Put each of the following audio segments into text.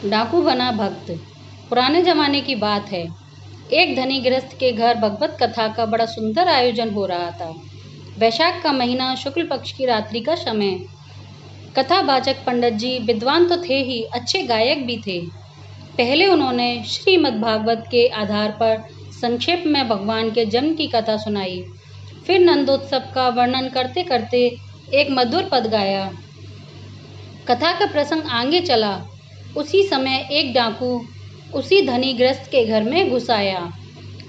डाकू बना भक्त। पुराने जमाने की बात है। एक धनी गृहस्थ के घर भगवत कथा का बड़ा सुंदर आयोजन हो रहा था। वैशाख का महीना, शुक्ल पक्ष की रात्रि का समय। कथावाचक पंडित जी विद्वान तो थे ही, अच्छे गायक भी थे। पहले उन्होंने श्रीमद् भागवत के आधार पर संक्षेप में भगवान के जन्म की कथा सुनाई। फिर नंदोत्सव का वर्णन करते करते एक मधुर पद गाया। कथा का प्रसंग आगे चला। उसी समय एक डाकू उसी धनी गृहस्थ के घर में घुस आया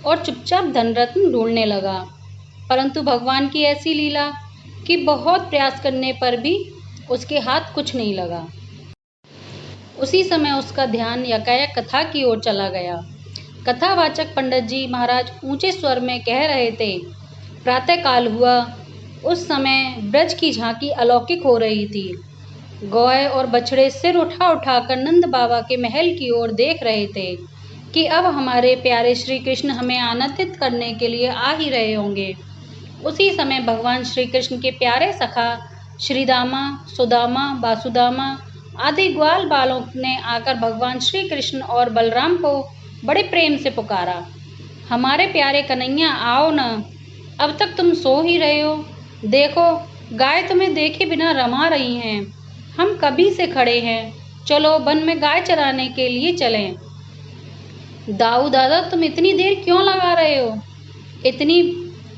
और चुपचाप धनरत्न ढूंढने लगा। परंतु भगवान की ऐसी लीला कि बहुत प्रयास करने पर भी उसके हाथ कुछ नहीं लगा। उसी समय उसका ध्यान यकायक कथा की ओर चला गया। कथावाचक पंडित जी महाराज ऊंचे स्वर में कह रहे थे। प्रातःकाल हुआ। उस समय ब्रज की झांकी अलौकिक हो रही थी। गौए और बछड़े सिर उठा उठाकर नंद बाबा के महल की ओर देख रहे थे कि अब हमारे प्यारे श्री कृष्ण हमें आनंदित करने के लिए आ ही रहे होंगे। उसी समय भगवान श्री कृष्ण के प्यारे सखा श्रीदामा, सुदामा, वासुदामा आदि ग्वाल बालों ने आकर भगवान श्री कृष्ण और बलराम को बड़े प्रेम से पुकारा। हमारे प्यारे कन्हैया, आओ न, अब तक तुम सो ही रहे हो। देखो, गाय तुम्हें देखे बिना रमा रही हैं। हम कभी से खड़े हैं, चलो वन में गाय चराने के लिए चलें। दाऊ दादा, तुम इतनी देर क्यों लगा रहे हो?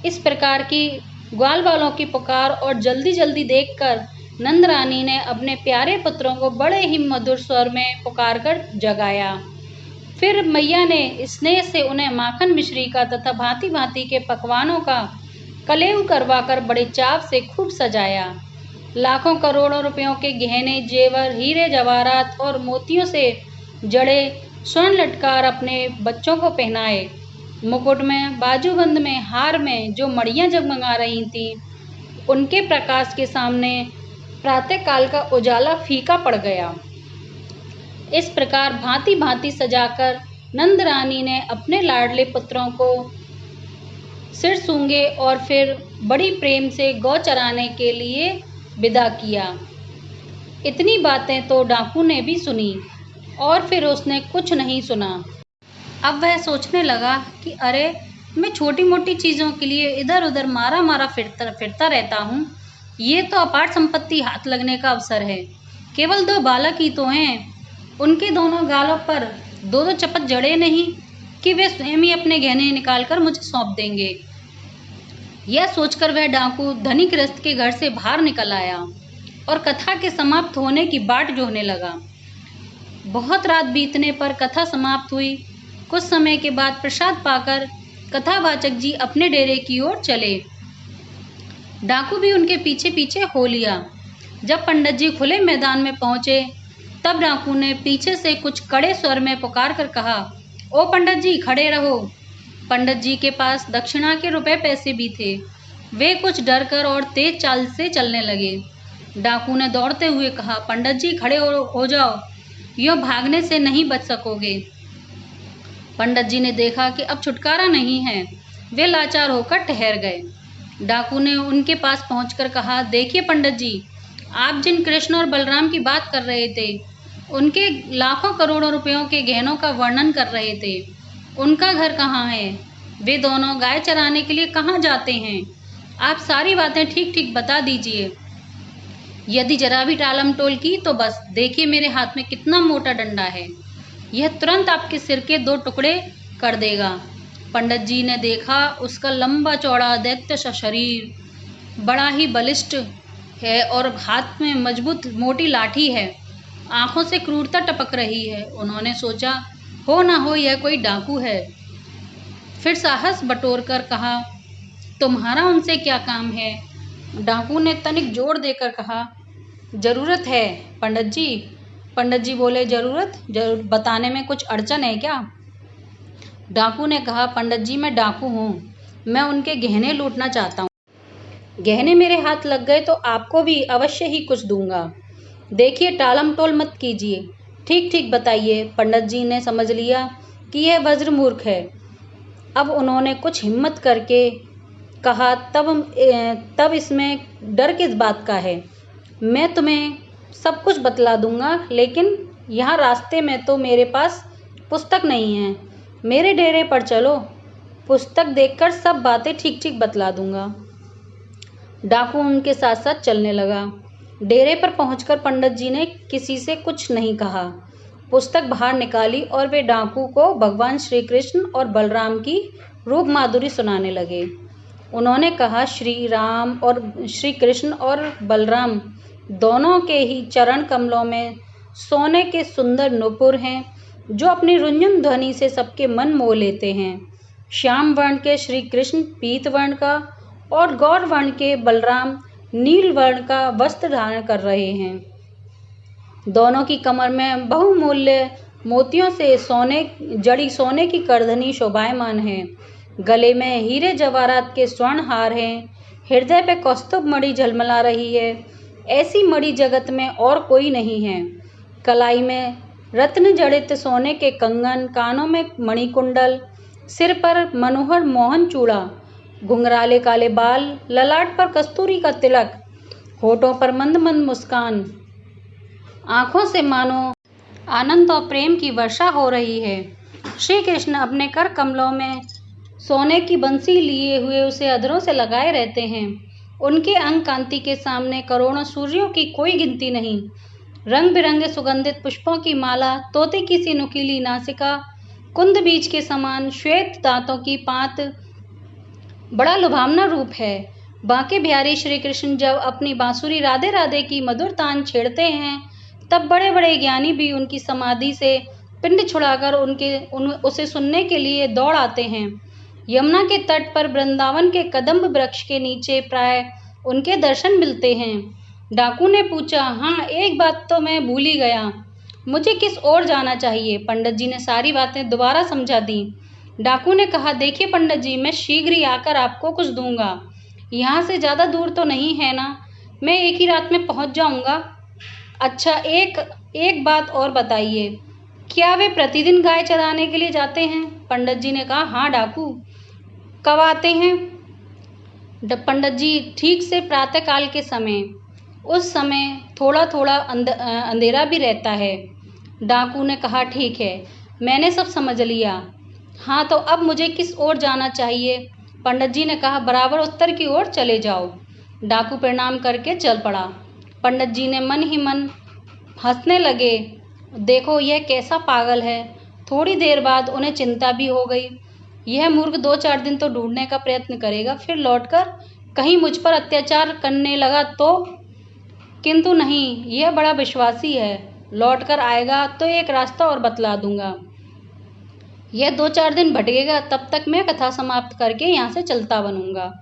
इस प्रकार की ग्वाल वालों की पुकार और जल्दी जल्दी देखकर नंद रानी ने अपने प्यारे पुत्रों को बड़े ही मधुर स्वर में पुकार कर जगाया। फिर मैया ने स्नेह से उन्हें माखन मिश्री का तथा भांति भांति के पकवानों का कलेव करवाकर बड़े चाव से खूब सजाया। लाखों करोड़ों रुपयों के गहने, जेवर, हीरे जवाहरात और मोतियों से जड़े स्वर्ण लटकार अपने बच्चों को पहनाए। मुकुट में, बाजूबंद में, हार में जो मड़ियाँ जगमगा रही थीं, उनके प्रकाश के सामने प्रातःकाल का उजाला फीका पड़ गया। इस प्रकार भांति भांति सजाकर नंद रानी ने अपने लाडले पुत्रों को सिर सूंघे और फिर बड़ी प्रेम से गौ चराने के लिए विदा किया। इतनी बातें तो डाकू ने भी सुनी और फिर उसने कुछ नहीं सुना। अब वह सोचने लगा कि अरे, मैं छोटी मोटी चीज़ों के लिए इधर उधर मारा मारा फिरता रहता हूँ। ये तो अपार संपत्ति हाथ लगने का अवसर है। केवल 2 बालक ही तो हैं। उनके दोनों गालों पर 2-2 चपत जड़े नहीं कि वे स्वयं ही अपने गहने निकालकर मुझे सौंप देंगे। यह सोचकर वह डाकू धनी गृहस्थ के घर से बाहर निकल आया और कथा के समाप्त होने की बाट जोहने लगा। बहुत रात बीतने पर कथा समाप्त हुई। कुछ समय के बाद प्रसाद पाकर कथावाचक जी अपने डेरे की ओर चले। डाकू भी उनके पीछे पीछे हो लिया। जब पंडित जी खुले मैदान में पहुंचे, तब डाकू ने पीछे से कुछ कड़े स्वर में पुकार कर कहा, ओ पंडित जी, खड़े रहो। पंडित जी के पास दक्षिणा के रुपए पैसे भी थे। वे कुछ डर कर और तेज चाल से चलने लगे। डाकू ने दौड़ते हुए कहा, पंडित जी, खड़े हो जाओ, यूँ भागने से नहीं बच सकोगे। पंडित जी ने देखा कि अब छुटकारा नहीं है। वे लाचार होकर ठहर गए। डाकू ने उनके पास पहुंचकर कहा, देखिए पंडित जी, आप जिन कृष्ण और बलराम की बात कर रहे थे, उनके लाखों करोड़ों रुपयों के गहनों का वर्णन कर रहे थे, उनका घर कहाँ है? वे दोनों गाय चराने के लिए कहाँ जाते हैं? आप सारी बातें ठीक ठीक बता दीजिए। यदि जरा भी टालम टोल की तो बस देखिए मेरे हाथ में कितना मोटा डंडा है, यह तुरंत आपके सिर के 2 टुकड़े कर देगा। पंडित जी ने देखा, उसका लंबा चौड़ा दैत्य सा शरीर बड़ा ही बलिष्ठ है और हाथ में मजबूत मोटी लाठी है। आंखों से क्रूरता टपक रही है। उन्होंने सोचा, हो ना हो यह कोई डाकू है। फिर साहस बटोर कर कहा, तुम्हारा उनसे क्या काम है? डाकू ने तनिक जोर देकर कहा, जरूरत है पंडित जी। पंडित जी बोले, जरूर बताने में कुछ अड़चन है क्या? डाकू ने कहा, पंडित जी, मैं डाकू हूँ। मैं उनके गहने लूटना चाहता हूँ। गहने मेरे हाथ लग गए तो आपको भी अवश्य ही कुछ दूंगा। देखिए, टालम टोल मत कीजिए, ठीक ठीक बताइए। पंडित जी ने समझ लिया कि यह वज्र मूर्ख है। अब उन्होंने कुछ हिम्मत करके कहा, तब इसमें डर किस बात का है? मैं तुम्हें सब कुछ बतला दूंगा, लेकिन यहाँ रास्ते में तो मेरे पास पुस्तक नहीं है। मेरे डेरे पर चलो, पुस्तक देखकर सब बातें ठीक ठीक बतला दूंगा। डाकू उनके साथ साथ चलने लगा। डेरे पर पहुंचकर पंडित जी ने किसी से कुछ नहीं कहा। पुस्तक बाहर निकाली और वे डाकू को भगवान श्री कृष्ण और बलराम की रूप माधुरी सुनाने लगे। उन्होंने कहा, श्री राम और श्री कृष्ण और बलराम दोनों के ही चरण कमलों में सोने के सुंदर नुपुर हैं, जो अपनी रुंझुन ध्वनि से सबके मन मोह लेते हैं। श्याम वर्ण के श्री कृष्ण पीत वर्ण का और गौर वर्ण के बलराम नील वर्ण का वस्त्र धारण कर रहे हैं। दोनों की कमर में बहुमूल्य मोतियों से जड़ी सोने की करधनी शोभायमान है। गले में हीरे जवाहरात के स्वर्ण हार हैं। हृदय पे कौस्तुभ मणि झलमला रही है। ऐसी मणि जगत में और कोई नहीं है। कलाई में रत्न जड़ित सोने के कंगन, कानों में मणिकुंडल, सिर पर मनोहर मोहन चूड़ा, घुंघराले काले बाल, ललाट पर कस्तूरी का तिलक, होठों पर मंद मंद मुस्कान, आंखों से मानो आनंद और प्रेम की वर्षा हो रही है। श्री कृष्ण अपने कर कमलों में सोने की बंसी लिए हुए उसे अधरों से लगाए रहते हैं। उनके अंग कांति के सामने करोड़ों सूर्यों की कोई गिनती नहीं। रंग बिरंगे सुगंधित पुष्पों की माला, तोते की सी नुकीली नासिका, कुंद बीज के समान श्वेत दांतों की पात, बड़ा लुभावना रूप है। बांके बिहारी श्री कृष्ण जब अपनी बांसुरी राधे राधे की मधुर तान छेड़ते हैं, तब बड़े बड़े ज्ञानी भी उनकी समाधि से पिंड छुड़ाकर उसे सुनने के लिए दौड़ आते हैं। यमुना के तट पर वृंदावन के कदम्ब वृक्ष के नीचे प्राय उनके दर्शन मिलते हैं। डाकू ने पूछा, हाँ, एक बात तो मैं भूल ही गया, मुझे किस ओर जाना चाहिए? पंडित जी ने सारी बातें दोबारा समझा दी। डाकू ने कहा, देखिए पंडित जी, मैं शीघ्र ही आकर आपको कुछ दूंगा। यहाँ से ज़्यादा दूर तो नहीं है ना? मैं एक ही रात में पहुँच जाऊँगा। अच्छा, एक बात और बताइए, क्या वे प्रतिदिन गाय चराने के लिए जाते हैं? पंडित जी ने कहा, हाँ डाकू। कब आते हैं? पंडित जी, ठीक से प्रातःकाल के समय। उस समय थोड़ा थोड़ा अंधेरा भी रहता है। डाकू ने कहा, ठीक है, मैंने सब समझ लिया। हाँ, तो अब मुझे किस ओर जाना चाहिए? पंडित जी ने कहा, बराबर उत्तर की ओर चले जाओ। डाकू प्रणाम करके चल पड़ा। पंडित जी ने मन ही मन हंसने लगे, देखो यह कैसा पागल है। थोड़ी देर बाद उन्हें चिंता भी हो गई। यह मूर्ख 2-4 दिन तो ढूंढने का प्रयत्न करेगा, फिर लौटकर कहीं मुझ पर अत्याचार करने लगा तो? किंतु नहीं, यह बड़ा विश्वासी है, लौटकर आएगा तो एक रास्ता और बतला दूंगा। यह 2-4 दिन भटकेगा, तब तक मैं कथा समाप्त करके यहाँ से चलता बनूंगा।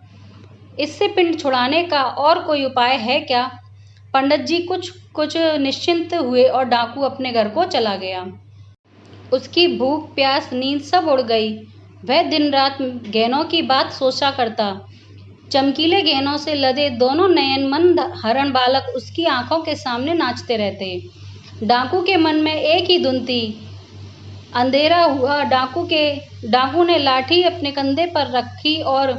इससे पिंड छुड़ाने का और कोई उपाय है क्या? पंडित जी कुछ निश्चिंत हुए और डाकू अपने घर को चला गया। उसकी भूख, प्यास, नींद सब उड़ गई। वह दिन रात गहनों की बात सोचा करता। चमकीले गहनों से लदे दोनों नयनमंद हरण बालक उसकी आंखों के सामने नाचते रहते। डाकू के मन में एक ही धुन थी। अंधेरा हुआ। डाकू ने लाठी अपने कंधे पर रखी और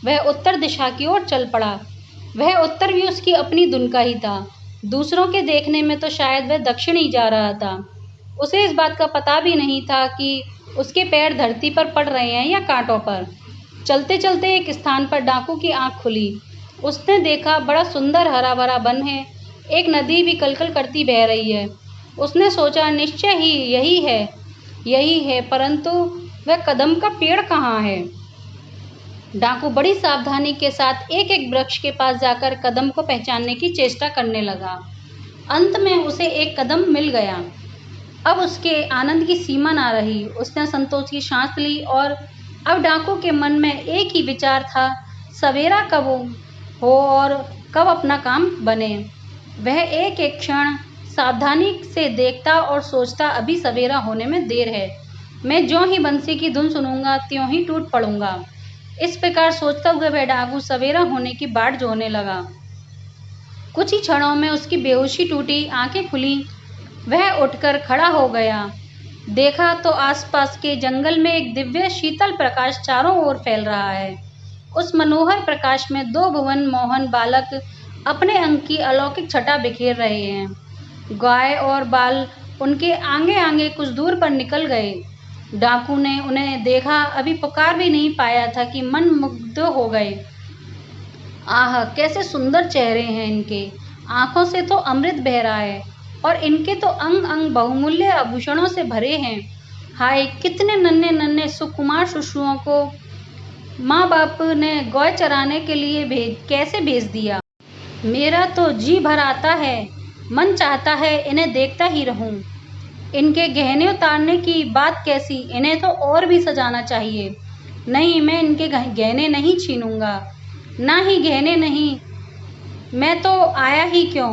वह उत्तर दिशा की ओर चल पड़ा। वह उत्तर भी उसकी अपनी धुन का ही था। दूसरों के देखने में तो शायद वह दक्षिण ही जा रहा था। उसे इस बात का पता भी नहीं था कि उसके पैर धरती पर पड़ रहे हैं या कांटों पर। चलते चलते एक स्थान पर डाकू की आंख खुली। उसने देखा, बड़ा सुंदर हरा भरा वन है। एक नदी भी कलकल करती बह रही है। उसने सोचा, निश्चय ही यही है, परंतु वह कदम का पेड़ कहाँ है? डाकू बड़ी सावधानी के साथ एक एक वृक्ष के पास जाकर कदम को पहचानने की चेष्टा करने लगा। अंत में उसे एक कदम मिल गया। अब उसके आनंद की सीमा ना रही। उसने संतोष की सांस ली और अब डाकू के मन में एक ही विचार था, सवेरा कब हो और कब अपना काम बने। वह एक एक क्षण सावधानी से देखता और सोचता, अभी सवेरा होने में देर है, मैं ज्यों ही बंसी की धुन सुनूंगा त्यों ही टूट पड़ूंगा। इस प्रकार सोचता हुआ वह डाकू सवेरा होने की बाट जोहने लगा। कुछ ही क्षणों में उसकी बेहोशी टूटी, आंखें खुली। वह उठकर खड़ा हो गया। देखा तो आसपास के जंगल में एक दिव्य शीतल प्रकाश चारों ओर फैल रहा है। उस मनोहर प्रकाश में 2 भुवन मोहन बालक अपने अंग की अलौकिक छटा बिखेर रहे हैं। गाय और उनके आगे आगे कुछ दूर पर निकल गए। डाकू ने उन्हें देखा, अभी पुकार भी नहीं पाया था कि मन मुग्ध हो गए। आह, कैसे सुंदर चेहरे हैं इनके, आंखों से तो अमृत बह रहा है और इनके तो अंग अंग बहुमूल्य आभूषणों से भरे हैं। हाय, कितने नन्हे नन्हे सुकुमार शिशुओं को माँ बाप ने गाय चराने के लिए कैसे भेज दिया। मेरा तो जी भर आता है, मन चाहता है इन्हें देखता ही रहूं। इनके गहने उतारने की बात कैसी, इन्हें तो और भी सजाना चाहिए। नहीं, मैं इनके गहने नहीं छीनूंगा। ना ही गहने नहीं, मैं तो आया ही क्यों।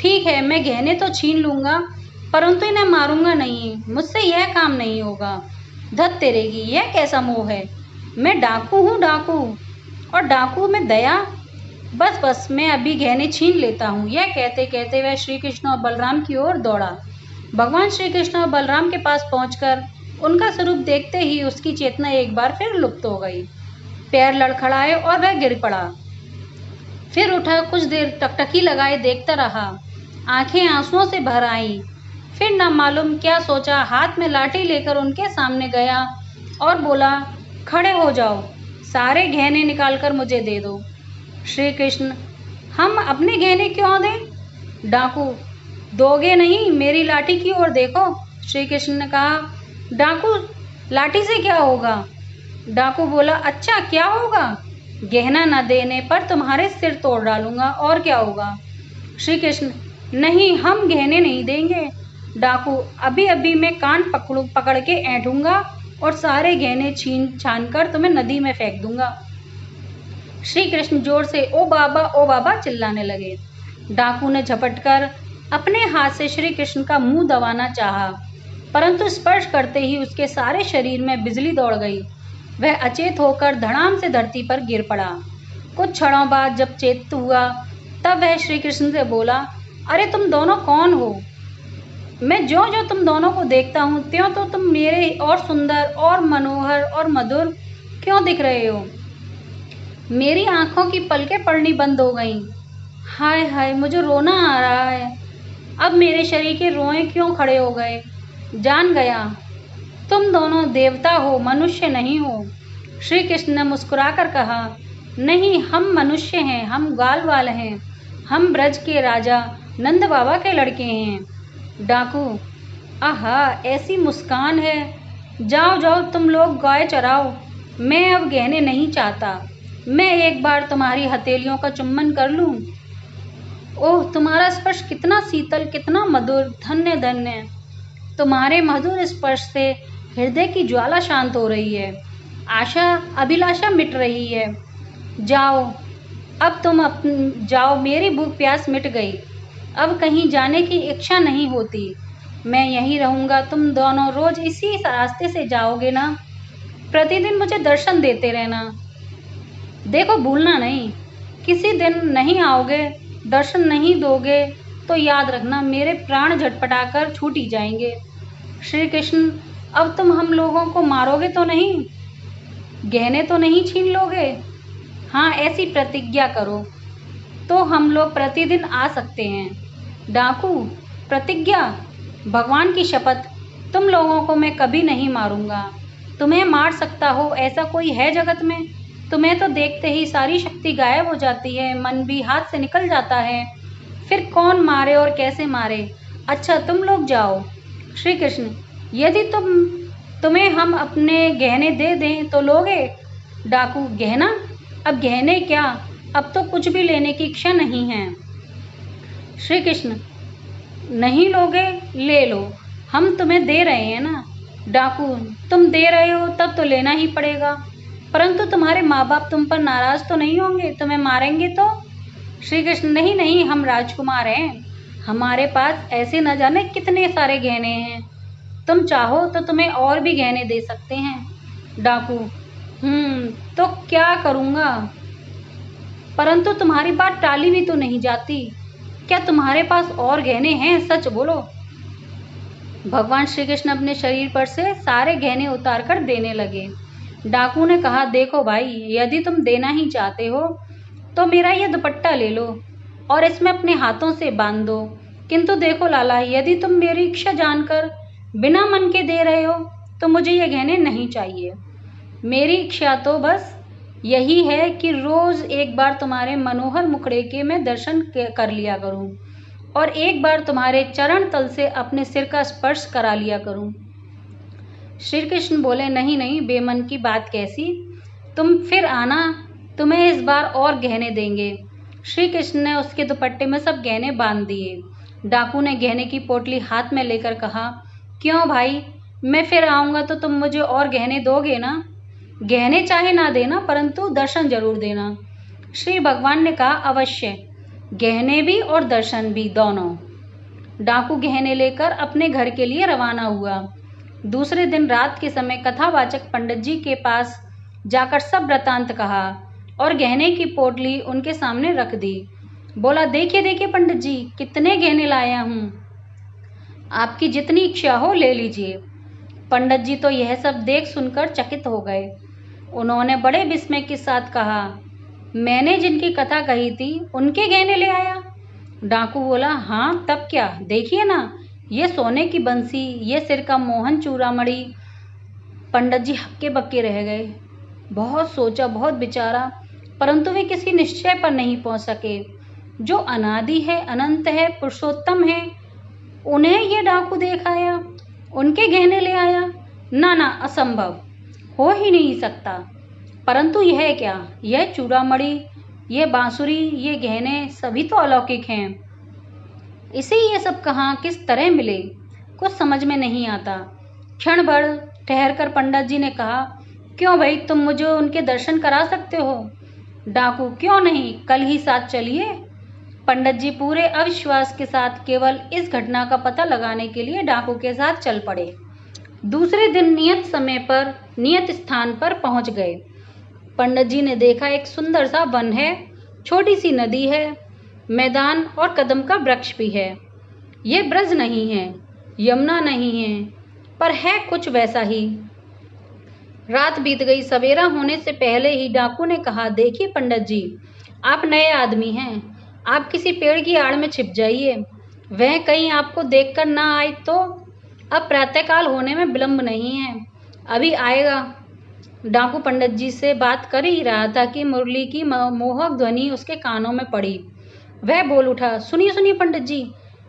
ठीक है, मैं गहने तो छीन लूंगा, परंतु इन्हें मारूंगा नहीं। मुझसे यह काम नहीं होगा। धत तेरेगी, यह कैसा मोह है। मैं डाकू हूँ, डाकू, और डाकू में दया। बस बस, मैं अभी गहने छीन लेता हूँ। यह कहते कहते वह श्री कृष्ण और बलराम की ओर दौड़ा। भगवान श्री कृष्ण और बलराम के पास पहुंचकर उनका स्वरूप देखते ही उसकी चेतना एक बार फिर लुप्त हो गई। पैर लड़खड़ाए और वह गिर पड़ा। फिर उठा, कुछ देर टकटकी लगाए देखता रहा। आंखें आंसुओं से भर आईं। फिर न मालूम क्या सोचा, हाथ में लाठी लेकर उनके सामने गया और बोला, खड़े हो जाओ, सारे गहने निकालकर मुझे दे दो। श्री कृष्ण, हम अपने गहने क्यों दें। डाकू, दोगे नहीं, मेरी लाठी की ओर देखो। श्री कृष्ण ने कहा, डाकू, लाठी से क्या होगा। डाकू बोला, अच्छा क्या होगा, गहना न देने पर तुम्हारे सिर तोड़ डालूंगा, और क्या होगा। श्री कृष्ण, नहीं, हम गहने नहीं देंगे। डाकू, अभी अभी मैं कान पकड़ के ऐंठूंगा और सारे गहने छीन छान कर तुम्हें नदी में फेंक दूंगा। श्री कृष्ण जोर से ओ बाबा चिल्लाने लगे। डाकू ने झपटकर अपने हाथ से श्री कृष्ण का मुंह दबाना चाहा, परंतु स्पर्श करते ही उसके सारे शरीर में बिजली दौड़ गई। वह अचेत होकर धड़ाम से धरती पर गिर पड़ा। कुछ क्षणों बाद जब चेत हुआ, तब वह श्री कृष्ण से बोला, अरे तुम दोनों कौन हो। मैं ज्यों ज्यों तुम दोनों को देखता हूँ, त्यों तो तुम मेरे और सुंदर और मनोहर और मधुर क्यों दिख रहे हो। मेरी आंखों की पलकें पड़नी बंद हो गईं। हाय हाय, मुझे रोना आ रहा है। अब मेरे शरीर के रोए क्यों खड़े हो गए। जान गया, तुम दोनों देवता हो, मनुष्य नहीं हो। श्री कृष्ण ने मुस्कुराकर कहा, नहीं, हम मनुष्य हैं, हम ग्वाल हैं, हम ब्रज के राजा नंद बाबा के लड़के हैं। डाकू, आहा, ऐसी मुस्कान है। जाओ जाओ, तुम लोग गाय चराओ, मैं अब गहने नहीं चाहता। मैं एक बार तुम्हारी हथेलियों का चुम्बन कर लूं। ओह, तुम्हारा स्पर्श कितना शीतल, कितना मधुर, धन्य धन्य। तुम्हारे मधुर स्पर्श से हृदय की ज्वाला शांत हो रही है, आशा अभिलाषा मिट रही है। जाओ, अब तुम जाओ, मेरी भूख प्यास मिट गई। अब कहीं जाने की इच्छा नहीं होती। मैं यहीं रहूँगा। तुम दोनों रोज इसी रास्ते से जाओगे ना। प्रतिदिन मुझे दर्शन देते रहना। देखो, भूलना नहीं। किसी दिन नहीं आओगे, दर्शन नहीं दोगे तो याद रखना, मेरे प्राण झटपटाकर छूट ही जाएंगे। श्री कृष्ण, अब तुम हम लोगों को मारोगे तो नहीं, गहने तो नहीं छीन लोगे। हाँ, ऐसी प्रतिज्ञा करो तो हम लोग प्रतिदिन आ सकते हैं। डाकू, प्रतिज्ञा, भगवान की शपथ, तुम लोगों को मैं कभी नहीं मारूंगा। तुम्हें मार सकता हो ऐसा कोई है जगत में। तुम्हें तो देखते ही सारी शक्ति गायब हो जाती है, मन भी हाथ से निकल जाता है। फिर कौन मारे और कैसे मारे। अच्छा, तुम लोग जाओ। श्री कृष्ण, यदि तुम्हें हम अपने गहने दे दें तो लोगे। डाकू, गहना, अब गहने क्या, अब तो कुछ भी लेने की इच्छा नहीं है। श्री कृष्ण, नहीं लोगे, ले लो, हम तुम्हें दे रहे हैं ना। डाकू, तुम दे रहे हो तब तो लेना ही पड़ेगा, परंतु तुम्हारे माँ बाप तुम पर नाराज तो नहीं होंगे, तुम्हें मारेंगे तो। श्री कृष्ण, नहीं नहीं, हम राजकुमार हैं, हमारे पास ऐसे न जाने कितने सारे गहने हैं। तुम चाहो तो तुम्हें और भी गहने दे सकते हैं। डाकू, तो क्या करूँगा, परंतु तुम्हारी बात टाली भी तो नहीं जाती। क्या तुम्हारे पास और गहने हैं, सच बोलो। भगवान श्री कृष्ण अपने शरीर पर से सारे गहने उतार कर देने लगे। डाकू ने कहा, देखो भाई, यदि तुम देना ही चाहते हो तो मेरा ये दुपट्टा ले लो और इसमें अपने हाथों से बांध दो। किंतु देखो लाला, यदि तुम मेरी इच्छा जानकर बिना मन के दे रहे हो तो मुझे ये गहने नहीं चाहिए। मेरी इच्छा तो बस यही है कि रोज एक बार तुम्हारे मनोहर मुखड़े के मैं दर्शन कर लिया करूं और एक बार तुम्हारे चरण तल से अपने सिर का स्पर्श करा लिया करूं। श्री कृष्ण बोले, नहीं नहीं, बेमन की बात कैसी, तुम फिर आना, तुम्हें इस बार और गहने देंगे। श्री कृष्ण ने उसके दुपट्टे में सब गहने बांध दिए। डाकू ने गहने की पोटली हाथ में लेकर कहा, क्यों भाई, मैं फिर आऊंगा तो तुम मुझे और गहने दोगे ना? गहने चाहे ना देना, परंतु दर्शन जरूर देना। श्री भगवान ने कहा, अवश्य, गहने भी और दर्शन भी, दोनों। डाकू गहने लेकर अपने घर के लिए रवाना हुआ। दूसरे दिन रात के समय कथावाचक पंडित जी के पास जाकर सब वृतांत कहा और गहने की पोटली उनके सामने रख दी। बोला, देखिए देखिए पंडित जी, कितने गहने लाया हूँ, आपकी जितनी इच्छा हो ले लीजिए। पंडित जी तो यह सब देख सुनकर चकित हो गए। उन्होंने बड़े विस्मय के साथ कहा, मैंने जिनकी कथा कही थी उनके गहने ले आया? डाकू बोला, हाँ तब क्या, देखिए ना, ये सोने की बंसी, ये सिर का मोहन चूड़ामणि। पंडित जी हक्के बक्के रह गए। बहुत सोचा, बहुत विचारा, परंतु वे किसी निश्चय पर नहीं पहुंच सके। जो अनादि है, अनंत है, पुरुषोत्तम है, उन्हें ये डाकू देख आया, उनके गहने ले आया? ना ना, असंभव, हो ही नहीं सकता। परंतु यह क्या, यह चूड़ामणि, यह बांसुरी, ये गहने सभी तो अलौकिक हैं। इसे ये सब कहाँ किस तरह मिले, कुछ समझ में नहीं आता। क्षण भर ठहरकर पंडित जी ने कहा, क्यों भाई, तुम मुझे उनके दर्शन करा सकते हो? डाकू, क्यों नहीं, कल ही साथ चलिए। पंडित जी पूरे अविश्वास के साथ केवल इस घटना का पता लगाने के लिए डाकू के साथ चल पड़े। दूसरे दिन नियत समय पर नियत स्थान पर पहुंच गए। पंडित जी ने देखा, एक सुंदर सा वन है, छोटी सी नदी है, मैदान और कदम का वृक्ष भी है। ये ब्रज नहीं है, यमुना नहीं है, पर है कुछ वैसा ही। रात बीत गई। सवेरा होने से पहले ही डाकू ने कहा, देखिए पंडित जी, आप नए आदमी हैं, आप किसी पेड़ की आड़ में छिप जाइए, वह कहीं आपको देखकर ना आए तो। अब प्रातःकाल होने में विलंब नहीं है, अभी आएगा। डाकू पंडित जी से बात कर ही रहा था कि मुरली की मोहक ध्वनि उसके कानों में पड़ी। वह बोल उठा, सुनिए सुनिए पंडित जी,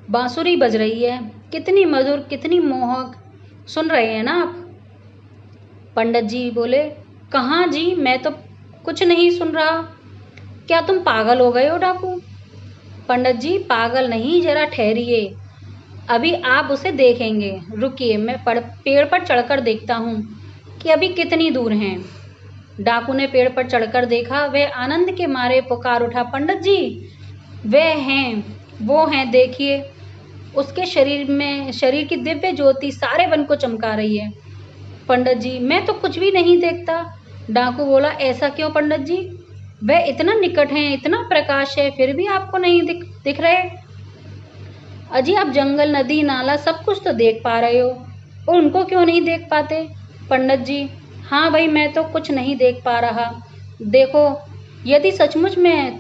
बांसुरी बज रही है, कितनी मधुर, कितनी मोहक, सुन रहे हैं ना आप? पंडित जी बोले, कहाँ जी, मैं तो कुछ नहीं सुन रहा। क्या तुम पागल हो गए हो डाकू? पंडित जी, पागल नहीं, जरा ठहरिए, अभी आप उसे देखेंगे। रुकिए, मैं पेड़ पर चढ़कर देखता हूँ कि अभी कितनी दूर हैं। डाकू ने पेड़ पर चढ़कर देखा। वह आनंद के मारे पुकार उठा, पंडित जी, वह हैं, वो हैं, देखिए। उसके शरीर की दिव्य ज्योति सारे वन को चमका रही है। पंडित जी, मैं तो कुछ भी नहीं देखता। डाकू बोला, ऐसा क्यों पंडित जी? वह इतना निकट है, इतना प्रकाश है, फिर भी आपको नहीं दिख रहे? अजी, आप जंगल, नदी, नाला सब कुछ तो देख पा रहे हो, और उनको क्यों नहीं देख पाते? पंडित जी, हाँ भाई, मैं तो कुछ नहीं देख पा रहा। देखो, यदि सचमुच में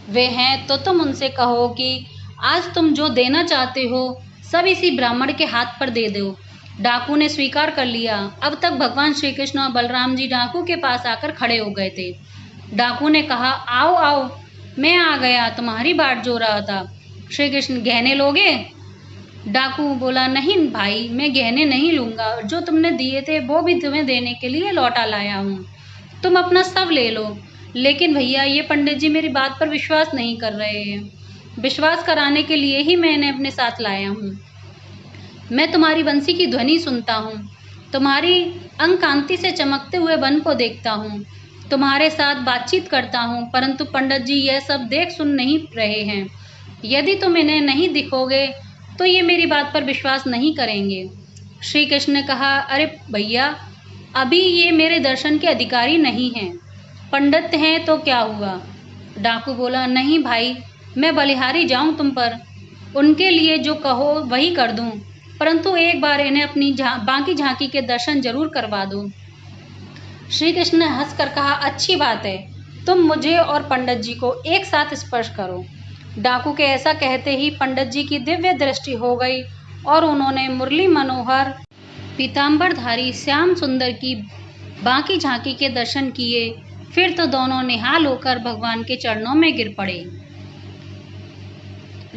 वे हैं तो तुम उनसे कहो कि आज तुम जो देना चाहते हो सब इसी ब्राह्मण के हाथ पर दे दो। डाकू ने स्वीकार कर लिया। अब तक भगवान श्री कृष्ण और बलराम जी डाकू के पास आकर खड़े हो गए थे। डाकू ने कहा, आओ आओ, मैं आ गया, तुम्हारी बाट जो रहा था। श्री कृष्ण, गहने लोगे? डाकू बोला, नहीं भाई, मैं गहने नहीं लूँगा, जो तुमने दिए थे वो भी तुम्हें देने के लिए लौटा लाया हूँ, तुम अपना सब ले लो। लेकिन भैया, ये पंडित जी मेरी बात पर विश्वास नहीं कर रहे हैं, विश्वास कराने के लिए ही मैंने अपने साथ लाया हूँ। मैं तुम्हारी बंसी की ध्वनि सुनता हूँ, तुम्हारी अंग कांति से चमकते हुए वन को देखता हूँ, तुम्हारे साथ बातचीत करता हूँ, परंतु पंडित जी यह सब देख सुन नहीं रहे हैं। यदि तुम इन्हें नहीं दिखोगे तो ये मेरी बात पर विश्वास नहीं करेंगे। श्री कृष्ण ने कहा, अरे भैया, अभी ये मेरे दर्शन के अधिकारी नहीं हैं, पंडित हैं तो क्या हुआ? डाकू बोला, नहीं भाई, मैं बलिहारी जाऊं तुम पर, उनके लिए जो कहो वही कर दूं, परंतु एक बार इन्हें अपनी बाकी झांकी के दर्शन जरूर करवा दो। श्री कृष्ण ने हंसकर कहा, अच्छी बात है, तुम मुझे और पंडित जी को एक साथ स्पर्श करो। डाकू के ऐसा कहते ही पंडित जी की दिव्य दृष्टि हो गई और उन्होंने मुरली मनोहर पीताम्बरधारी श्याम सुंदर की बाकी झांकी के दर्शन किए। फिर तो दोनों निहाल होकर भगवान के चरणों में गिर पड़े।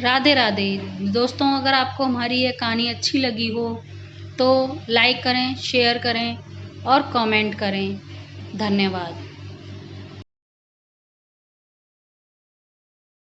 राधे राधे दोस्तों, अगर आपको हमारी ये कहानी अच्छी लगी हो तो लाइक करें, शेयर करें और कमेंट करें। धन्यवाद।